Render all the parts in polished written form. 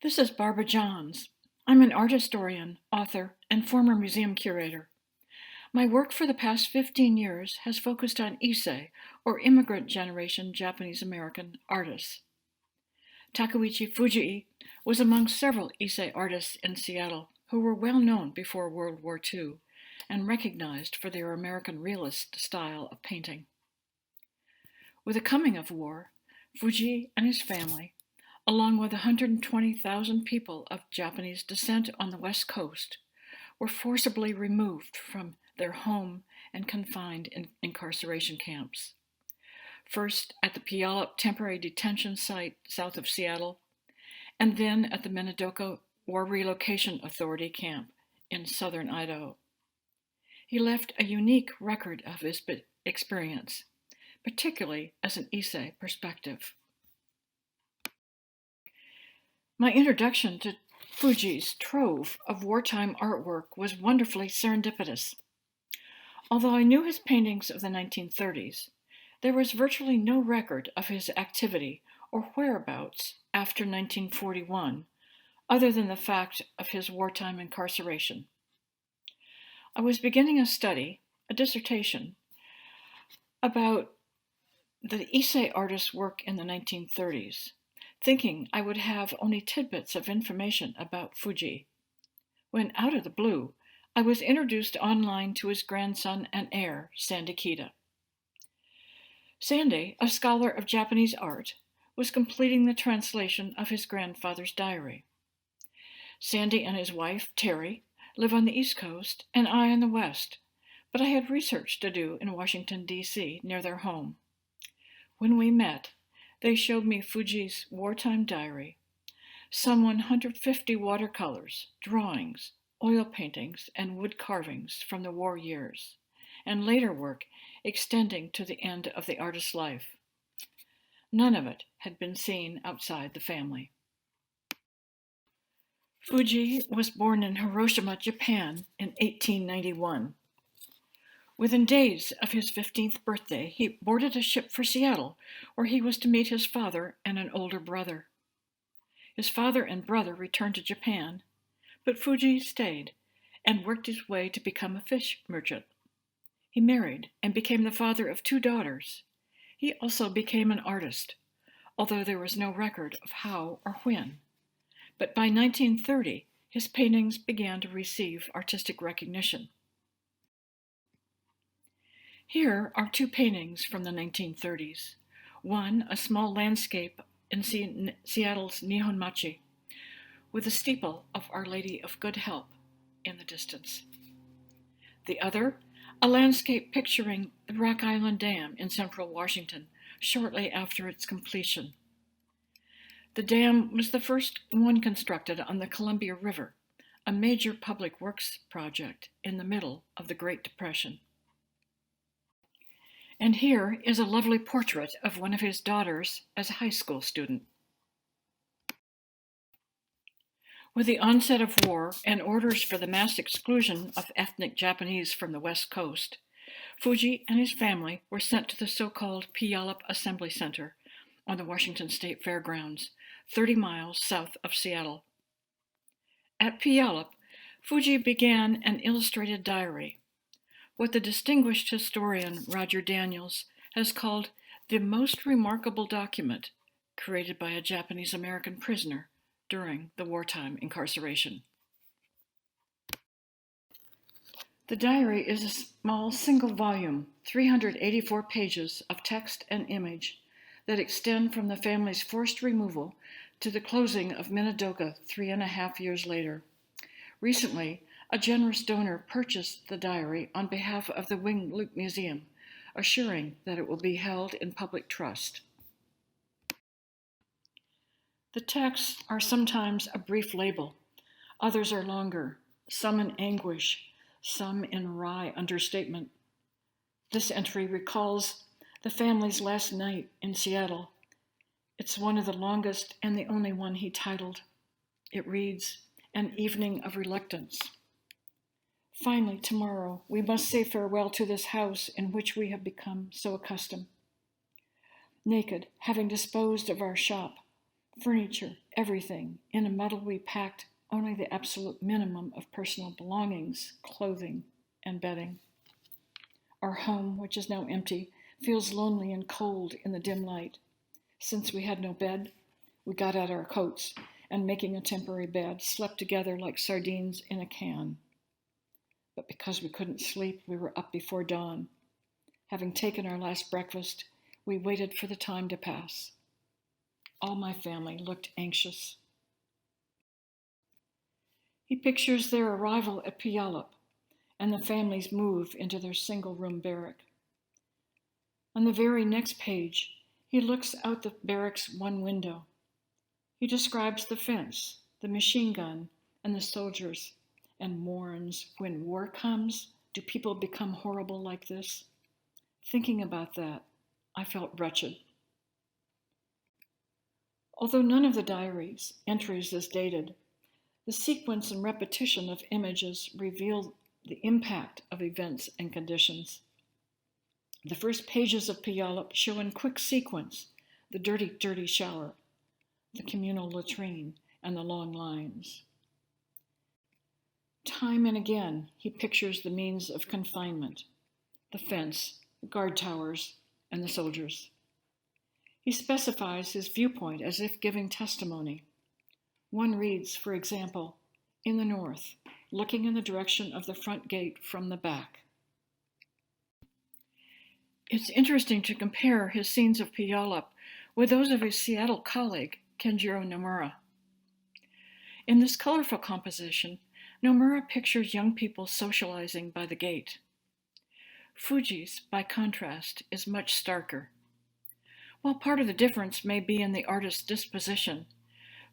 This is Barbara Johns. I'm an art historian, author, and former museum curator. My work for the past 15 years has focused on Issei, or immigrant generation Japanese American artists. Takuichi Fujii was among several Issei artists in Seattle who were well known before World War II and recognized for their American realist style of painting. With the coming of war, Fujii and his family, along with 120,000 people of Japanese descent on the West Coast, were forcibly removed from their home and confined in incarceration camps. First at the Puyallup Temporary Detention Site south of Seattle, and then at the Minidoka War Relocation Authority camp in southern Idaho. He left a unique record of his experience, particularly as an Issei perspective. My introduction to Fujii's trove of wartime artwork was wonderfully serendipitous. Although I knew his paintings of the 1930s, there was virtually no record of his activity or whereabouts after 1941, other than the fact of his wartime incarceration. I was beginning a dissertation, about the Issei artist's work in the 1930s, thinking I would have only tidbits of information about Fujii, when out of the blue, I was introduced online to his grandson and heir, Sandy Kita. Sandy, a scholar of Japanese art, was completing the translation of his grandfather's diary. Sandy and his wife, Terry, live on the East Coast and I on the West, but I had research to do in Washington, D.C., near their home. When we met, they showed me Fujii's wartime diary, some 150 watercolors, drawings, oil paintings, and wood carvings from the war years, and later work extending to the end of the artist's life. None of it had been seen outside the family. Fujii was born in Hiroshima, Japan in 1891. Within days of his 15th birthday, he boarded a ship for Seattle, where he was to meet his father and an older brother. His father and brother returned to Japan, but Fujii stayed and worked his way to become a fish merchant. He married and became the father of 2 daughters. He also became an artist, although there was no record of how or when. But by 1930, his paintings began to receive artistic recognition. Here are 2 paintings from the 1930s. One, a small landscape in Seattle's Nihonmachi, with the steeple of Our Lady of Good Help in the distance. The other, a landscape picturing the Rock Island Dam in central Washington shortly after its completion. The dam was the first one constructed on the Columbia River, a major public works project in the middle of the Great Depression. And here is a lovely portrait of one of his daughters as a high school student. With the onset of war and orders for the mass exclusion of ethnic Japanese from the West Coast, Fujii and his family were sent to the so-called Puyallup Assembly Center on the Washington State Fairgrounds, 30 miles south of Seattle. At Puyallup, Fujii began an illustrated diary, what the distinguished historian Roger Daniels has called the most remarkable document created by a Japanese American prisoner during the wartime incarceration. The diary is a small single volume, 384 pages of text and image that extend from the family's forced removal to the closing of Minidoka 3.5 years later. Recently, a generous donor purchased the diary on behalf of the Wing Luke Museum, assuring that it will be held in public trust. The texts are sometimes a brief label, others are longer, some in anguish, some in wry understatement. This entry recalls the family's last night in Seattle. It's one of the longest and the only one he titled. It reads, "An Evening of Reluctance." Finally, tomorrow, we must say farewell to this house in which we have become so accustomed. Naked, having disposed of our shop, Furniture, everything. In a muddle, we packed only the absolute minimum of personal belongings, clothing, and bedding. Our home, which is now empty, feels lonely and cold in the dim light. Since we had no bed, we got out our coats and, making a temporary bed, slept together like sardines in a can. But because we couldn't sleep, we were up before dawn. Having taken our last breakfast, we waited for the time to pass. All my family looked anxious. He pictures their arrival at Puyallup and the family's move into their single-room barrack. On the very next page, he looks out the barrack's one window. He describes the fence, the machine gun, and the soldiers, and mourns, when war comes, do people become horrible like this? Thinking about that, I felt wretched. Although none of the diary's entries is dated, the sequence and repetition of images reveal the impact of events and conditions. The first pages of Puyallup show in quick sequence the dirty, dirty shower, the communal latrine, and the long lines. Time and again, he pictures the means of confinement, the fence, the guard towers, and the soldiers. He specifies his viewpoint as if giving testimony. One reads, for example, in the north, looking in the direction of the front gate from the back. It's interesting to compare his scenes of Puyallup with those of his Seattle colleague, Kenjiro Nomura. In this colorful composition, Nomura pictures young people socializing by the gate. Fujii's, by contrast, is much starker. While part of the difference may be in the artist's disposition,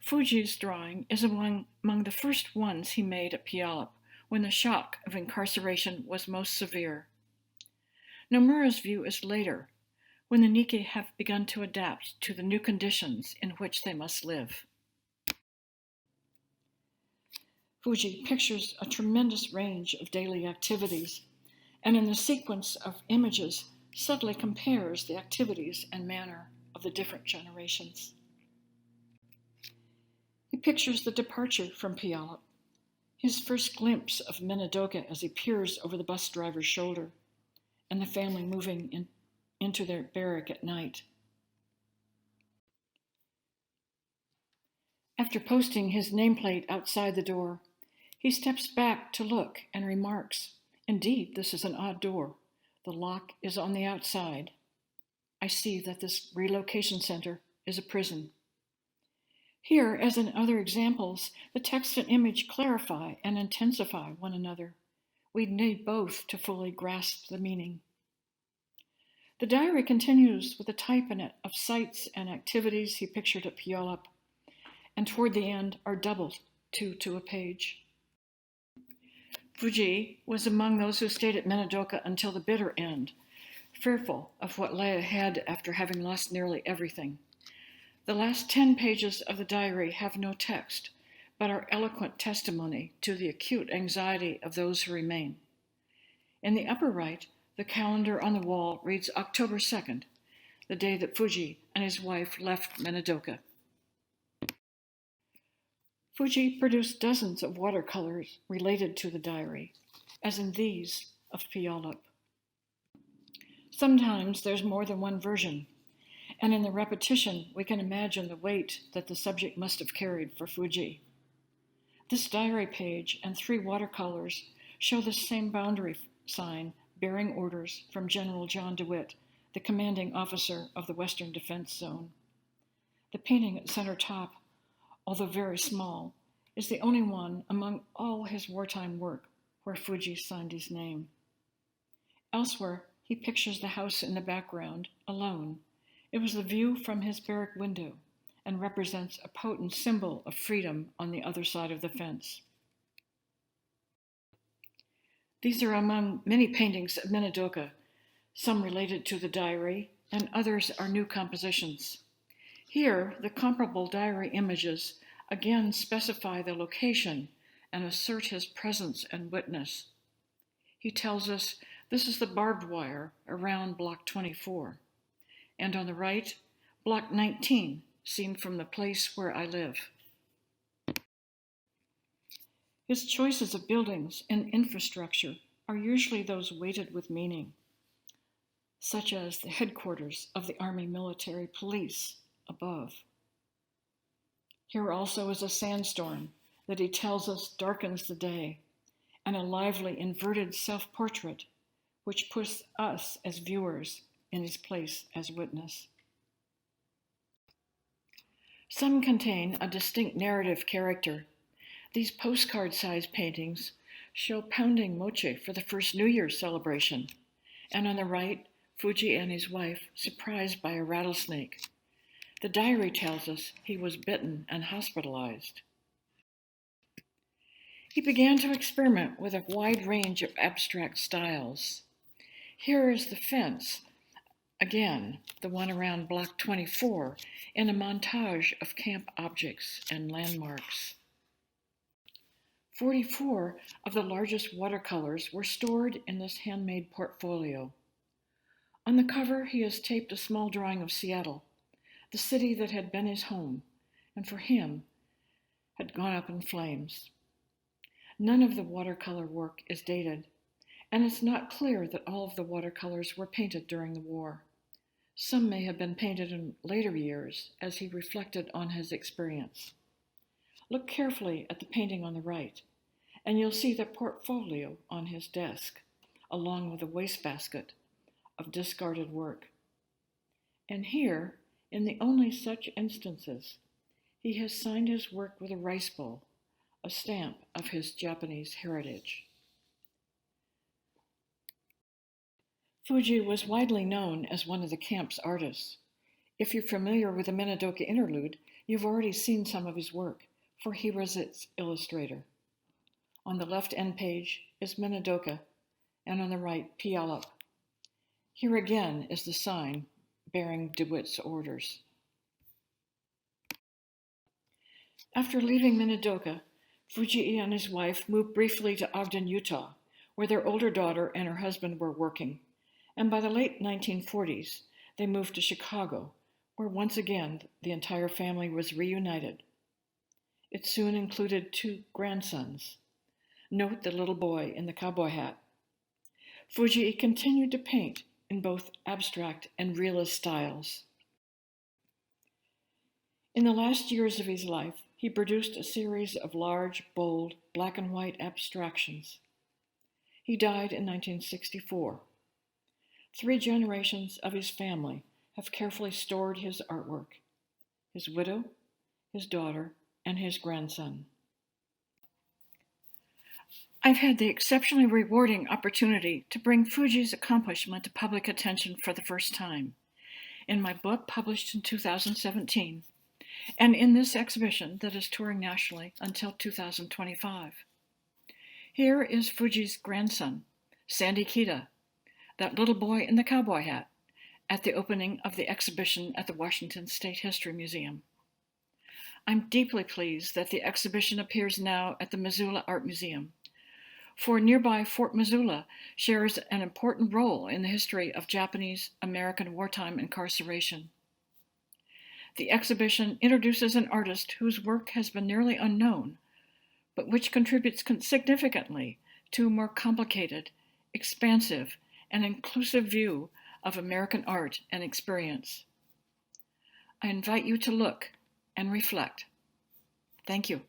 Fujii's drawing is among the first ones he made at Puyallup when the shock of incarceration was most severe. Nomura's view is later, when the Nikkei have begun to adapt to the new conditions in which they must live. Fujii pictures a tremendous range of daily activities, and in the sequence of images subtly compares the activities and manner of the different generations. He pictures the departure from Puyallup, his first glimpse of Minidoka as he peers over the bus driver's shoulder, and the family moving into their barrack at night. After posting his nameplate outside the door, he steps back to look and remarks, "Indeed, this is an odd door. The lock is on the outside. I see that this relocation center is a prison." Here, as in other examples, the text and image clarify and intensify one another. We need both to fully grasp the meaning. The diary continues with the type in it of sights and activities he pictured at Puyallup, and toward the end are doubled, two to a page. Fujii was among those who stayed at Minidoka until the bitter end, fearful of what lay ahead after having lost nearly everything. The last 10 pages of the diary have no text, but are eloquent testimony to the acute anxiety of those who remain. In the upper right, the calendar on the wall reads October 2nd, the day that Fujii and his wife left Minidoka. Fujii produced dozens of watercolors related to the diary, as in these of Puyallup. Sometimes there's more than one version, and in the repetition we can imagine the weight that the subject must have carried for Fujii. This diary page and 3 watercolors show the same boundary sign bearing orders from General John DeWitt, the commanding officer of the Western Defense Zone. The painting at center top, although very small, is the only one among all his wartime work where Fujii signed his name. Elsewhere, he pictures the house in the background, alone. It was the view from his barrack window and represents a potent symbol of freedom on the other side of the fence. These are among many paintings of Minidoka, some related to the diary, and others are new compositions. Here, the comparable diary images again specify the location and assert his presence and witness. He tells us this is the barbed wire around Block 24, and on the right, Block 19, seen from the place where I live. His choices of buildings and infrastructure are usually those weighted with meaning, such as the headquarters of the Army Military Police above. Here also is a sandstorm that he tells us darkens the day, and a lively inverted self-portrait which puts us as viewers in his place as witness. Some contain a distinct narrative character. These postcard-sized paintings show pounding mochi for the first New Year's celebration, and on the right, Fujii and his wife surprised by a rattlesnake. The diary tells us he was bitten and hospitalized. He began to experiment with a wide range of abstract styles. Here is the fence, again, the one around Block 24, in a montage of camp objects and landmarks. 44 of the largest watercolors were stored in this handmade portfolio. On the cover, he has taped a small drawing of Seattle, the city that had been his home, and for him, had gone up in flames. None of the watercolor work is dated, and it's not clear that all of the watercolors were painted during the war. Some may have been painted in later years as he reflected on his experience. Look carefully at the painting on the right, and you'll see the portfolio on his desk, along with a wastebasket of discarded work. And here, in the only such instances, he has signed his work with a rice bowl, a stamp of his Japanese heritage. Fujii was widely known as one of the camp's artists. If you're familiar with the Minidoka interlude, you've already seen some of his work, for he was its illustrator. On the left end page is Minidoka, and on the right, Puyallup. Here again is the sign bearing DeWitt's orders. After leaving Minidoka, Fujii and his wife moved briefly to Ogden, Utah, where their older daughter and her husband were working, and by the late 1940s, they moved to Chicago, where once again the entire family was reunited. It soon included 2 grandsons. Note the little boy in the cowboy hat. Fujii continued to paint in both abstract and realist styles. In the last years of his life, he produced a series of large, bold, black and white abstractions. He died in 1964. 3 generations of his family have carefully stored his artwork: his widow, his daughter, and his grandson. I've had the exceptionally rewarding opportunity to bring Fujii's accomplishment to public attention for the first time in my book published in 2017, and in this exhibition that is touring nationally until 2025. Here is Fujii's grandson, Sandy Kita, that little boy in the cowboy hat, at the opening of the exhibition at the Washington State History Museum. I'm deeply pleased that the exhibition appears now at the Missoula Art Museum, for nearby Fort Missoula shares an important role in the history of Japanese-American wartime incarceration. The exhibition introduces an artist whose work has been nearly unknown, but which contributes significantly to a more complicated, expansive, and inclusive view of American art and experience. I invite you to look and reflect. Thank you.